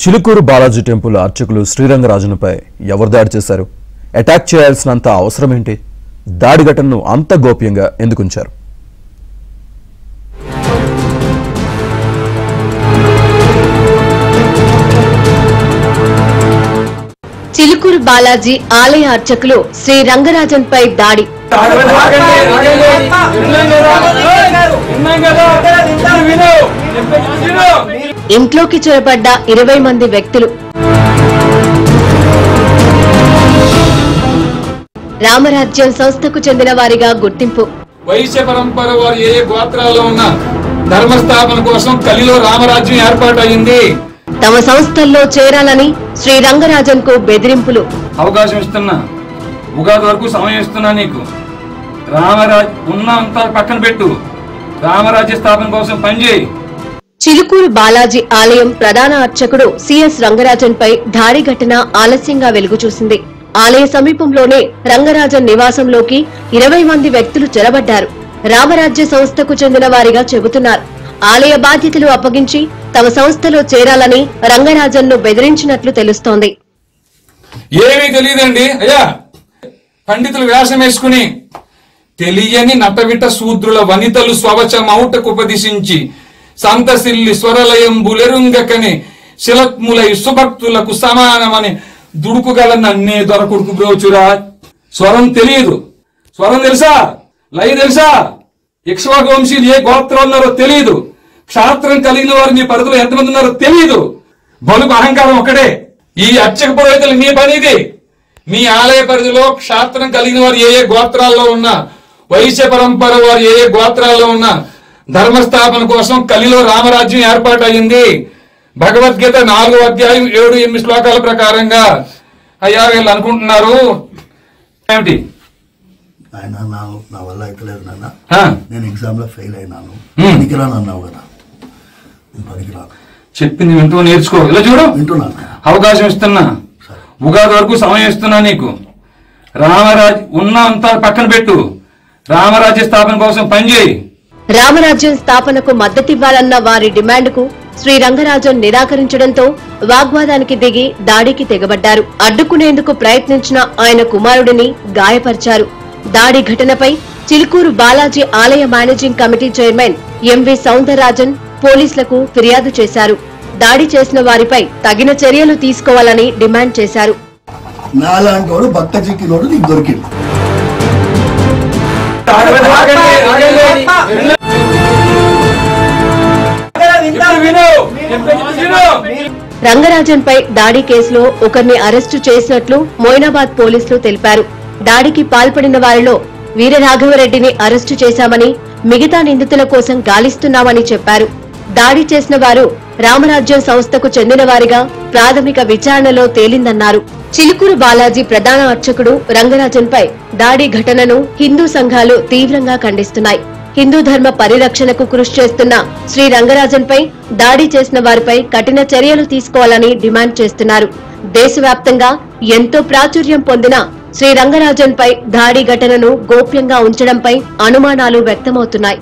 Chilukuru Balaji temple అర్చకులు శ్రీరంగరాజునిపై ఎవరు దాడి చేశారు? అటాక్ చేయాల్సినంత అవసరం ఏంటి? దాడి ఘటనను అంత గోప్యంగా ఎందుకుంచారు? చిలుకూరు బాలాజీ ఆలయ అర్చకులు శ్రీరంగరాజన్పై దాడి. ఇంట్లోకి చొరబడ్డ 20 మంది వ్యక్తులు. రామరాజ్యం సంస్థకు చెందిన వారిగా గుర్తింపు. వైశ్య పరంపర వారు ఏ గోత్రాల్లో ఉన్న ధర్మస్థాపన కోసం కలిలో రామరాజ్యం ఏర్పాటైంది. తమ సంస్థల్లో చేరాలని శ్రీరంగరాజన్ కు బెదిరింపులు. అవకాశం ఇస్తున్నా, ఉగాది వరకు సమయం ఇస్తున్నా నీకు. రామరాజ్ ఉన్నంత పక్కన పెట్టు, రామరాజ్య స్థాపన కోసం పనిచేయి. చిలుకూరు బాలాజీ ఆలయం ప్రధాన అర్చకుడు సిఎస్ రంగరాజన్ పై దాడి ఘటన ఆలస్యంగా వెలుగు చూసింది. ఆలయ సమీపంలోనే రంగరాజన్ నివాసంలోకి 20 మంది వ్యక్తులు చొరబడ్డారు. రామరాజ్య సంస్థకు చెందిన వారిగా చెబుతున్నారు. ఆలయ బాధ్యతలు అప్పగించి తమ సంస్థలో చేరాలని రంగరాజన్ ను బెదిరించినట్లు తెలుస్తోంది. ఏమీ తెలియదండి అయ్యా, పండితులు వేషం వేసుకుని తెలియని నటవిట శూద్రుల వనితలు స్వవచమౌటకు ఉపదిశించి సంతసిల్లి స్వరలయంబులెరుంగకని శిలత్ములై సుభక్తులకు సమానమని దుడుకుగల నన్నే దొరకుడుకు బ్రోచురా. స్వరం తెలియదు, స్వరం తెలుసా? లయ తెలుసా? ఇక్ష్వాకు వంశీయులు ఏ గోత్రం ఉన్నారో తెలియదు. క్షాత్రం కలిగిన వారు మీ పరిధిలో ఎంతమంది ఉన్నారో తెలియదు. బలుకు అహంకారం ఒకటే. ఈ అర్చక పురోహితులు మీ పని ఇది. మీ ఆలయ పరిధిలో క్షాత్రం కలిగిన వారు ఏ గోత్రాల్లో ఉన్నా, వైశ్య పరంపర వారు ఏ గోత్రాల్లో ఉన్నా ధర్మస్థాపన కోసం కలిలో రామరాజ్యం ఏర్పాటయింది. భగవద్గీత 4వ అధ్యాయం 7-8 శ్లోకాల ప్రకారంగా. అయ్యా వీళ్ళు అనుకుంటున్నారు ఏమిటి? ఆయన నా వల్ల అయితే లేదు నాన్న, నేను ఎగ్జామ్ లో ఫెయిల్ అయినాను, పనికిరాను అన్నావు కదా, పనికిరాను చెప్పింది వింటూ నేర్చుకో. ఇలా చూడు, వింటున్నాను. అవకాశం ఇస్తున్నా, ఉగాది వరకు సమయం ఇస్తున్నా నీకు. రామరాజ్ ఉన్నంత పక్కన పెట్టు, రామరాజ్య స్థాపన కోసం పనిచేయి. రామరాజ్యం స్థాపనకు మద్దతివ్వాలన్న వారి డిమాండ్కు శ్రీరంగరాజన్ నిరాకరించడంతో వాగ్వాదానికి దిగి దాడికి తెగబడ్డారు. అడ్డుకునేందుకు ప్రయత్నించిన ఆయన కుమారుడిని గాయపరిచారు. దాడి ఘటనపై చిలుకూరు బాలాజీ ఆలయ managing committee chairman M V Soundararajan పోలీసులకు ఫిర్యాదు చేశారు. దాడి చేసిన వారిపై తగిన చర్యలు తీసుకోవాలని డిమాండ్ చేశారు. నాలాంటోడు భక్త చిక్కినోడు నీకు దొరికింది. రంగరాజన్ పై దాడి కేసులో ఒకరిని అరెస్టు చేసినట్లు మోయినాబాద్ పోలీసులు తెలిపారు. దాడికి పాల్పడిన వారిలో వీరరాఘవరెడ్డిని అరెస్టు చేశామని, మిగతా నిందితుల కోసం గాలిస్తున్నామని చెప్పారు. దాడి చేసిన వారు రామరాజ్యం సంస్థకు చెందిన వారిగా ప్రాథమిక విచారణలో తేలిందన్నారు. చిలుకూరు బాలాజీ ప్రధాన అర్చకుడు రంగరాజన్ పై దాడి ఘటనను హిందూ సంఘాలు తీవ్రంగా ఖండిస్తున్నాయి. హిందూ ధర్మ పరిరక్షణకు కృషి చేస్తున్న శ్రీ రంగరాజన్ పై దాడి చేసిన వారిపై కఠిన చర్యలు తీసుకోవాలని డిమాండ్ చేస్తున్నారు. దేశవ్యాప్తంగా ఎంతో ప్రాచుర్యం పొందిన శ్రీ రంగరాజన్ పై దాడి ఘటనను గోప్యంగా ఉంచడంపై అనుమానాలు వ్యక్తమవుతున్నాయి.